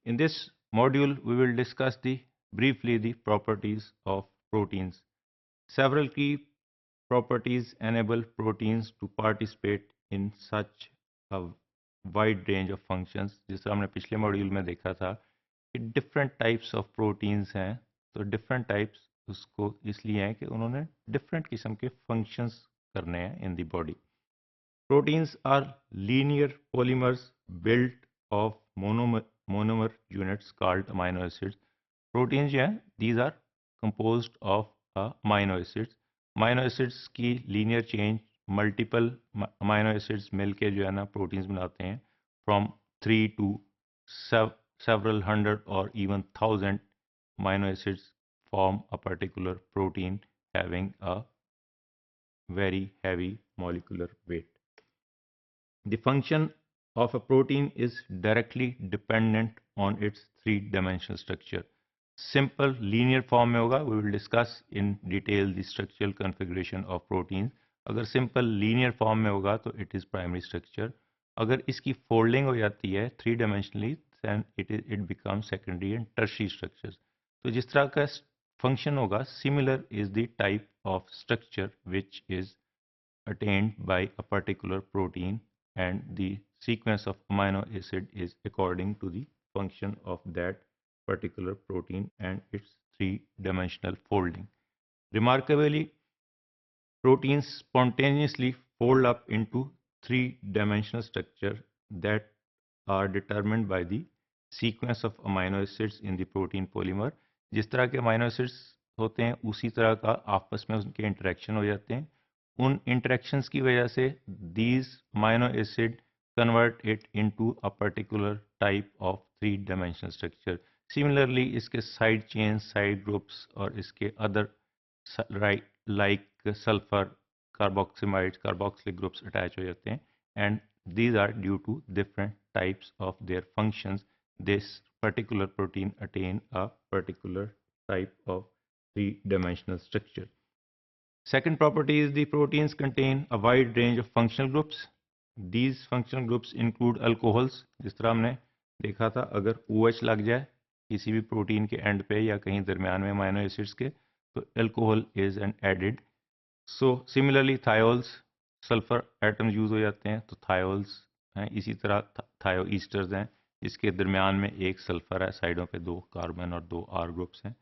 In this module, we will discuss briefly the properties of proteins. Several key properties enable proteins to participate in such a wide range of functions. जिस तरह हमने पिछले module में देखा था कि different types of proteins हैं, तो different types उसको इसलिए हैं कि उन्होंने different किस्म के functions करने हैं in the body. Proteins are linear polymers built of monomer units called amino acids. Proteins जो हैं, these are composed of amino acids. Amino acids की linear chain multiple amino acids मिलके जो है ना proteins बनाते हैं from 3 to several hundred or even thousand amino acids form a particular protein having a very heavy molecular weight. The function of a protein is directly dependent on its three-dimensional structure. Simple linear form में होगा. We will discuss in detail the structural configuration of proteins. अगर simple linear form में होगा तो it is primary structure. अगर इसकी folding हो जाती है three dimensionally, then it becomes secondary and tertiary structures. तो जिस तरह का function होगा, similar is the type of structure which is attained by a particular protein, and the sequence of amino acid is according to the function of that particular protein and its three-dimensional folding. Remarkably, proteins spontaneously fold up into three-dimensional structure that are determined by the sequence of amino acids in the protein polymer. जिस तरह के amino acids होते हैं उसी तरह का आपस में उनके interaction हो जाते हैं. उन interactions की वजह से these amino acid convert it into a particular type of three-dimensional structure. Similarly, इसके side chains, side groups और इसके other like sulfur, carboxymides, carboxylic groups attach हो जाते हैं, and these are due to different types of their functions. This particular protein attain a particular type of three-dimensional structure. Second property is the proteins contain a wide range of functional groups. These functional groups include alcohols. जिस तरह हमने देखा था, अगर OH लग जाए किसी भी प्रोटीन के एंड पे या कहीं दरमियान में अमीनो एसिड्स के, तो alcohol is an added. So similarly thiols, sulphur atoms use हो जाते हैं तो थायोल्स हैं. इसी तरह थायो ईस्टर्स हैं जिसके दरमियान में एक सल्फर है, साइडों पे दो कार्बन और दो आर ग्रुप्स हैं.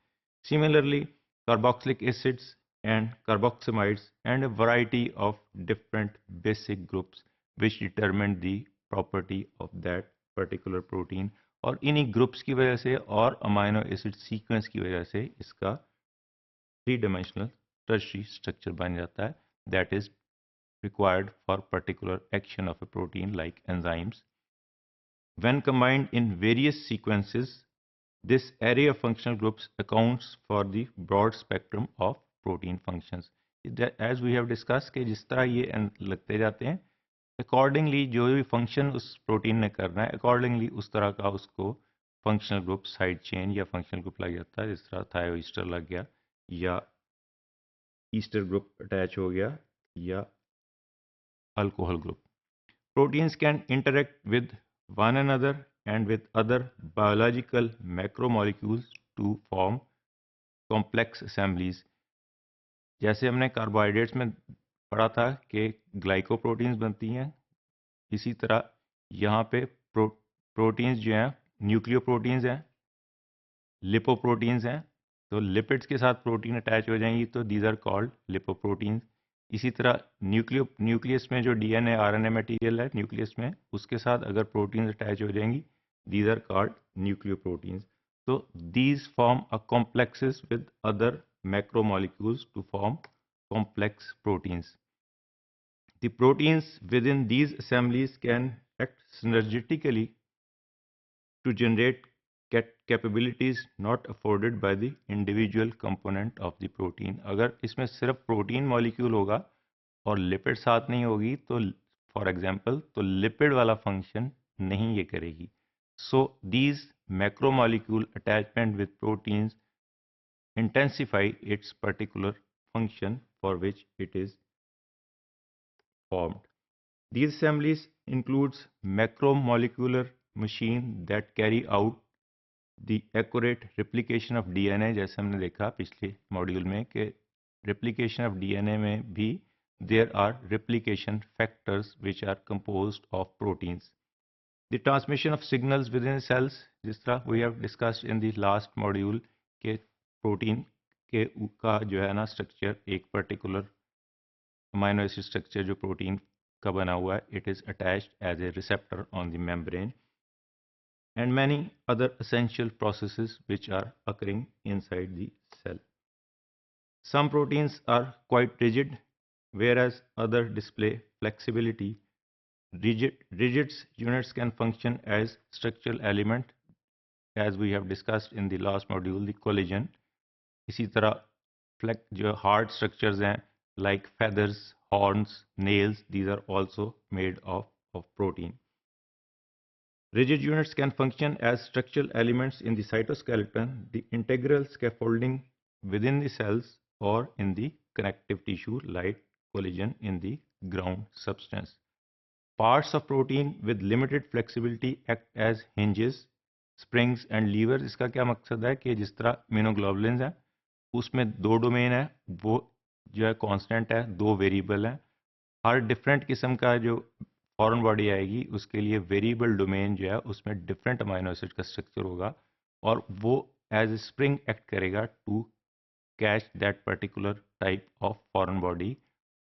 Similarly carboxylic acids and carboxymides and a variety of different basic groups which determine the property of that particular protein. और इन्हीं ग्रुप्स की वजह से और अमाइनो एसिड सीक्वेंस की वजह से इसका थ्री डायमेंशनल टर्शियरी स्ट्रक्चर बन जाता है, that is required for particular action of a protein like enzymes. When combined in various sequences, this array of functional groups accounts for the broad spectrum of protein functions. As we have discussed कि जिस तरह ये लगते जाते हैं, accordingly जो भी function उस protein ने करना है, accordingly उस तरह का उसको functional group side chain या functional group लग जाता है. जिस तरह thioester लग गया या ester group attach हो गया या alcohol group. Proteins can interact with one another and with other biological macromolecules to form complex assemblies. जैसे हमने कार्बोहाइड्रेट्स में पढ़ा था कि ग्लाइकोप्रोटीन्स बनती हैं, इसी तरह यहाँ पे प्रोटीन्स जो हैं न्यूक्लियोप्रोटीन्स हैं, लिपोप्रोटीन्स हैं. तो लिपिड्स के साथ प्रोटीन अटैच हो जाएंगी तो दीज आर कॉल्ड लिपोप्रोटीन्स. इसी तरह न्यूक्लियस में जो डीएनए आरएनए मटेरियल है न्यूक्लियस में, उसके साथ अगर प्रोटीन अटैच हो जाएंगी, दीज आर कॉल्ड न्यूक्लियोप्रोटीन्स. तो these form a complexes with other macromolecules to form complex proteins. The proteins within these assemblies can act synergistically to generate capabilities not afforded by the individual component of the protein. अगर इसमें सिर्फ protein molecule होगा और lipid साथ नहीं होगी तो for example तो लिपिड वाला फंक्शन नहीं ये करेगी. So these macromolecule attachment with proteins intensify its particular function for which it is formed. These assemblies includes macromolecular machine that carry out the accurate replication of DNA, जैसे हमने देखा पिछले module में कि replication of DNA में भी there are replication factors which are composed of proteins. The transmission of signals within cells, जिस तरह we have discussed in the last module के protein के का जो है ना structure एक particular amino acid structure जो protein का बना हुआ है, it is attached as a receptor on the membrane, and many other essential processes which are occurring inside the cell. Some proteins are quite rigid, whereas others display flexibility. Rigid units can function as structural element, as we have discussed in the last module, the collagen. इसी तरह जो hard structures हैं, like feathers, horns, nails, these are also made of protein. Rigid units can function as structural elements in the cytoskeleton, the integral scaffolding within the cells, or in the connective tissue like collagen in the ground substance. Parts of protein with limited flexibility act as hinges, springs and levers. इसका क्या मकसद है कि जिस तरह immunoglobulins हैं उसमें दो डोमेन है, वो जो है कांस्टेंट है, दो वेरिएबल हैं. हर डिफरेंट किस्म का जो फॉरेन बॉडी आएगी उसके लिए वेरिएबल डोमेन जो है उसमें डिफरेंट अमाइनो एसिड का स्ट्रक्चर होगा और वो एज ए स्प्रिंग एक्ट करेगा to catch that particular type of foreign body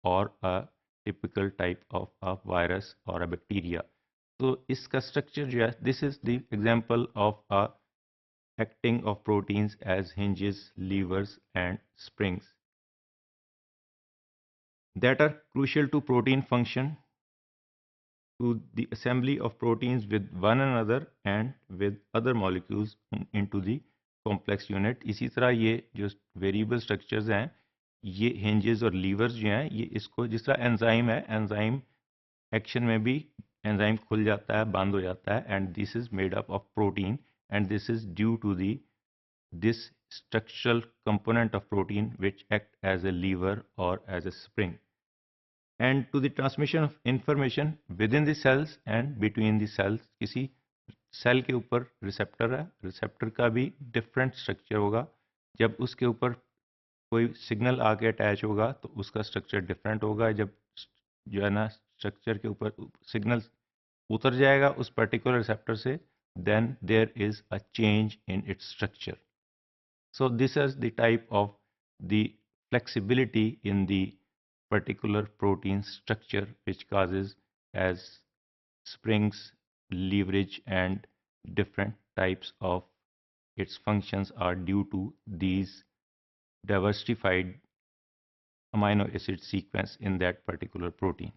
और a typical type of a virus और अ बैक्टीरिया. तो इसका स्ट्रक्चर जो है, this is the example of a acting of proteins as hinges, levers and springs that are crucial to protein function, to the assembly of proteins with one another and with other molecules into the complex unit. इसी तरह ये जो variable structures हैं, ये hinges और levers जो हैं, ये इसको जिस तरह enzyme है, enzyme action में भी enzyme खुल जाता है, बंद हो जाता है, and this is made up of protein, and this is due to the this structural component of protein which act as a lever or as a spring, and to the transmission of information within the cells and between the cells. किसी cell के ऊपर receptor है, receptor का भी different structure होगा. जब उसके ऊपर कोई सिग्नल आके अटैच होगा तो उसका स्ट्रक्चर डिफरेंट होगा. जब जो है ना स्ट्रक्चर के ऊपर सिग्नल उतर जाएगा उस पर्टिकुलर रिसेप्टर से, then there is a change in its structure. So this is the type of the flexibility in the particular protein structure which causes as springs, leverage and different types of its functions are due to these diversified amino acid sequence in that particular protein.